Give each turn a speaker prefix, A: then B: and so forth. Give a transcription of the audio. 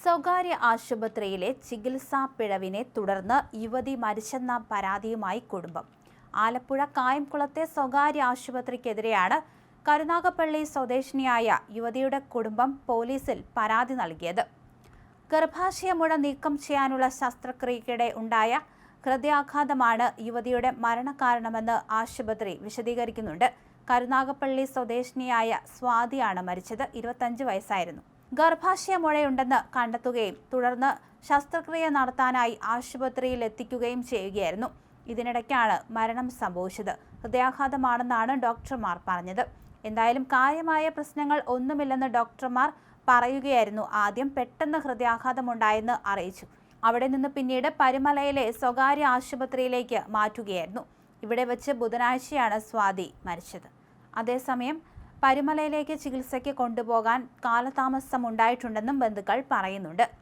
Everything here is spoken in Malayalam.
A: സ്വകാര്യ ആശുപത്രിയിലെ ചികിത്സാ പിഴവിനെ തുടർന്ന് യുവതി മരിച്ചെന്ന പരാതിയുമായി കുടുംബം. ആലപ്പുഴ കായംകുളത്തെ സ്വകാര്യ ആശുപത്രിക്കെതിരെയാണ് കരുനാഗപ്പള്ളി സ്വദേശിനിയായ യുവതിയുടെ കുടുംബം പോലീസിൽ പരാതി നൽകിയത്. ഗർഭാശയമുഴ നീക്കം ചെയ്യാനുള്ള ശസ്ത്രക്രിയയ്ക്കിടെ ഉണ്ടായ ഹൃദയാഘാതമാണ് യുവതിയുടെ മരണകാരണമെന്ന് ആശുപത്രി വിശദീകരിക്കുന്നുണ്ട്. കരുനാഗപ്പള്ളി സ്വദേശിനിയായ സ്വാതിയാണ് മരിച്ചത്. 25 വയസ്സായിരുന്നു. ഗർഭാശയമുഴയുണ്ടെന്ന് കണ്ടെത്തുകയും തുടർന്ന് ശസ്ത്രക്രിയ നടത്താനായി ആശുപത്രിയിൽ എത്തിക്കുകയും ചെയ്യുകയായിരുന്നു. ഇതിനിടയ്ക്കാണ് മരണം സംഭവിച്ചത്. ഹൃദയാഘാതമാണെന്നാണ് ഡോക്ടർമാർ പറഞ്ഞത്. എന്തായാലും കാര്യമായ പ്രശ്നങ്ങൾ ഒന്നുമില്ലെന്ന് ഡോക്ടർമാർ പറയുകയായിരുന്നു. ആദ്യം പെട്ടെന്ന് ഹൃദയാഘാതമുണ്ടായെന്ന് അറിയിച്ചു. അവിടെ നിന്ന് പിന്നീട് പരുമലയിലെ സ്വകാര്യ ആശുപത്രിയിലേക്ക് മാറ്റുകയായിരുന്നു. ഇവിടെ വെച്ച് ബുധനാഴ്ചയാണ് സ്വാതി മരിച്ചത്. അതേസമയം പരുമലയിലേക്ക് ചികിത്സയ്ക്ക് കൊണ്ടുപോകാൻ കാലതാമസം ഉണ്ടായിട്ടുണ്ടെന്നും ബന്ധുക്കൾ പറയുന്നുണ്ട്.